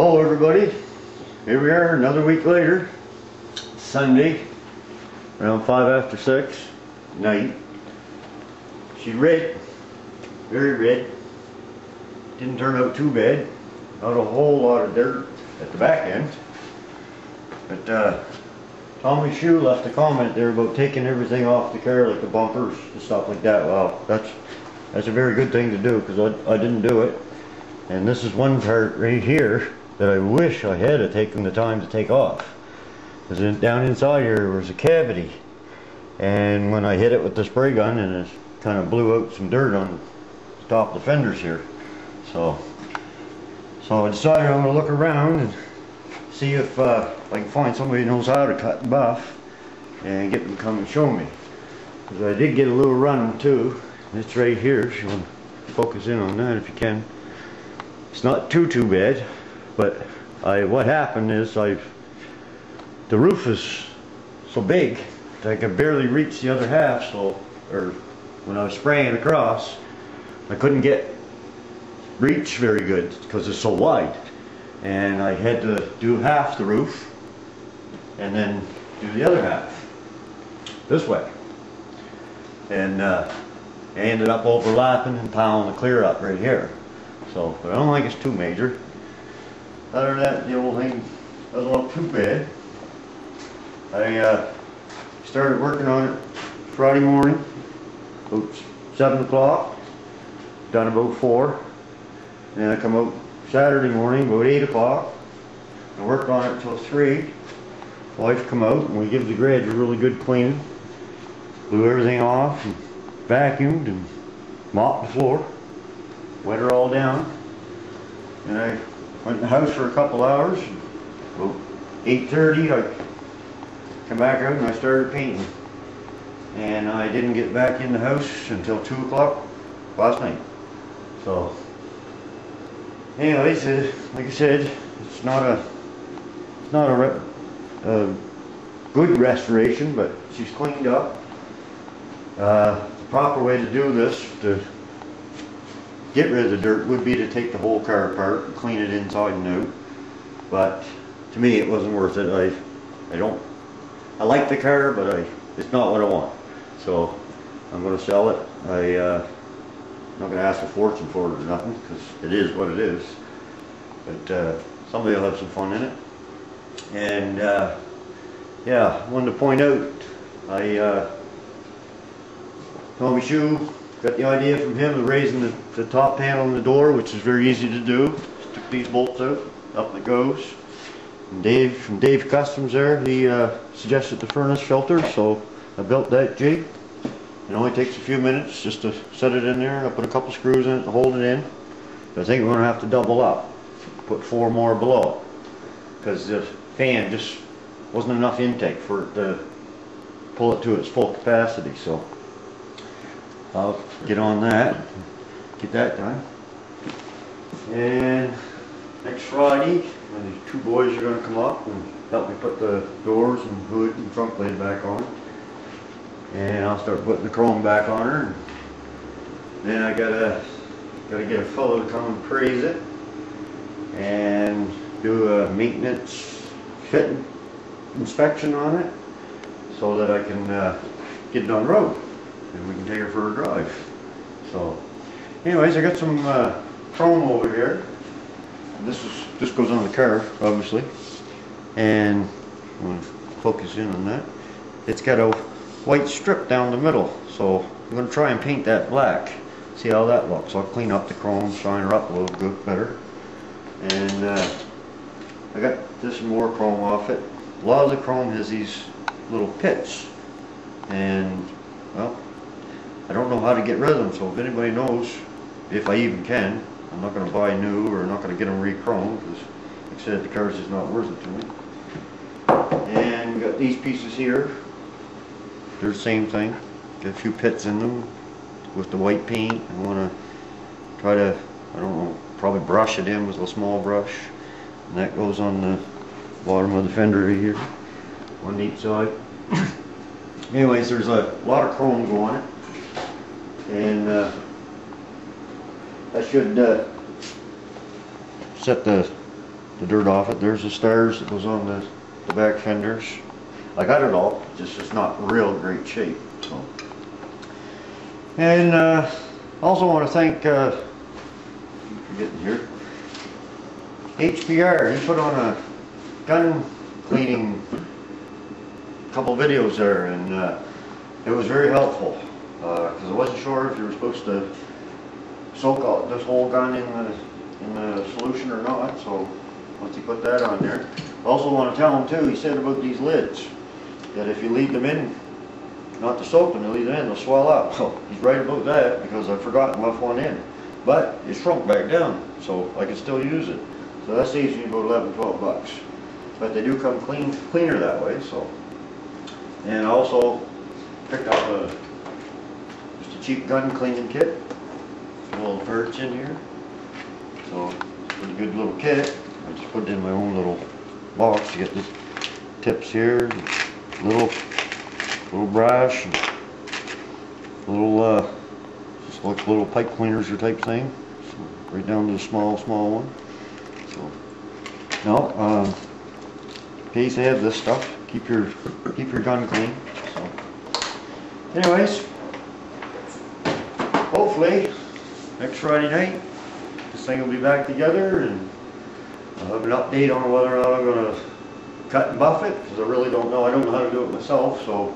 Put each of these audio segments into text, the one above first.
Hello everybody, here we are another week later. Sunday around 5 after 6 night. She's red, very red. Didn't turn out too bad, not a whole lot of dirt at the back end, but Tommy Shoe left a comment there about taking everything off the car, like the bumpers and stuff like that. Well, that's a very good thing to do, because I didn't do it. And this is one part right here that I wish I had taken the time to take off. Because down inside here was a cavity, and when I hit it with the spray gun, and it kind of blew out some dirt on the top of the fenders here. So I decided I'm going to look around and see if I can find somebody who knows how to cut and buff and get them to come and show me. Because I did get a little run too. It's right here, if you want to focus in on that if you can. It's not too bad, but what happened is the roof is so big that I could barely reach the other half, or when I was spraying across, I couldn't reach very good because it's so wide. And I had to do half the roof and then do the other half this way. And I ended up overlapping and piling the clear up right here. So, but I don't think it's too major. Other than that, the whole thing doesn't look too bad. I started working on it Friday morning, about 7 o'clock, done about 4. And then I come out Saturday morning, about 8 o'clock, and worked on it till 3. Wife come out and we give the garage a really good cleaning. Blew everything off and vacuumed and mopped the floor. Wet her all down, and I went in the house for a couple hours. About 8:30 I come back out and I started painting, and I didn't get back in the house until 2 o'clock last night. So anyways, like I said, it's not a good restoration, but she's cleaned up. The proper way to do this, to get rid of the dirt, would be to take the whole car apart and clean it inside and out. But to me, it wasn't worth it. I like the car, but it's not what I want. So I'm going to sell it. I'm not going to ask a fortune for it or nothing, because it is what it is. But somebody will have some fun in it. And yeah, I wanted to point out, Tommy Shoe, got the idea from him of raising the top panel on the door, which is very easy to do. Just took these bolts out, up it goes. And Dave from Dave Customs there, he suggested the furnace filter, so I built that jig. It only takes a few minutes just to set it in there. I put a couple screws in it to hold it in. But I think we're going to have to double up, put 4 more below, because the fan just wasn't enough intake for it to pull it to its full capacity. So I'll get on that, get that done. And next Friday, when these 2 boys are going to come up and help me put the doors and hood and trunk lid back on. And I'll start putting the chrome back on her. And then I gotta get a fellow to come and praise it and do a maintenance fit inspection on it, so that I can get it on the road and we can take her for a drive. So anyways, I got some chrome over here. This goes on the car, obviously, and I'm going to focus in on that. It's got a white strip down the middle, so I'm going to try and paint that black, see how that looks. I'll clean up the chrome, shine her up a little bit better. And I got this more chrome off it. A lot of the chrome has these little pits, and well, I don't know how to get rid of them, so if anybody knows, if I even can, I'm not going to buy new, or I'm not going to get them re-chromed, because like I said, the car's just not worth it to me. And got these pieces here. They're the same thing. Got a few pits in them with the white paint. I want to try to, I don't know, probably brush it in with a small brush. And that goes on the bottom of the fender right here, on each side. Anyways, there's a lot of chrome going on it. And that should set the the dirt off it. There's the stars that goes on the back fenders. I got it all, just not real great shape. So, and also want to thank getting here, HPR. He put on a gun cleaning couple videos there, and it was very helpful because I wasn't sure if you were supposed to soak out this whole gun in the solution or not. So once he put that on there, I also want to tell him too. He said about these lids that if you leave them in, not to soak them, you leave them in, they'll swell up. So he's right about that because I forgot and left one in, but it shrunk back down, so I can still use it. So that saves me about 11, 12 bucks. But they do come cleaner that way. So, and I also picked up just a cheap gun cleaning kit. Little parts in here. So pretty good little kit. I just put it in my own little box to get the tips here, little brush, and little just like little pipe cleaners or type thing. So right down to the small one. So no, in case they have this stuff, keep your gun clean. So anyways, hopefully next Friday night this thing will be back together, and I'll have an update on whether or not I'm going to cut and buff it, because I really don't know. I don't know how to do it myself, so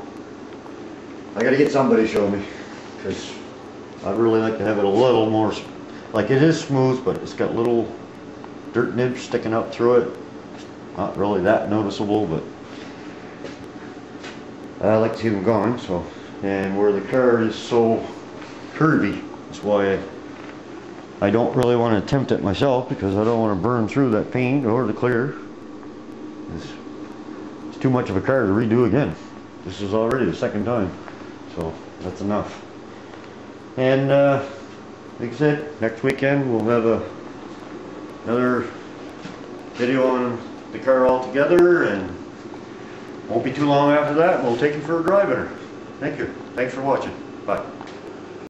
I got to get somebody to show me, because I'd really like to have it a little more, like it is smooth, but it's got little dirt nibs sticking out through it. Not really that noticeable, but I like to see them gone. So, and where the car is so curvy, that's why I don't really want to attempt it myself, because I don't want to burn through that paint or the clear. It's too much of a car to redo again. This is already the second time, so that's enough. And like I said, next weekend we'll have another video on the car all together, and won't be too long after that we'll take you for a drive in her. Thank you. Thanks for watching. Bye.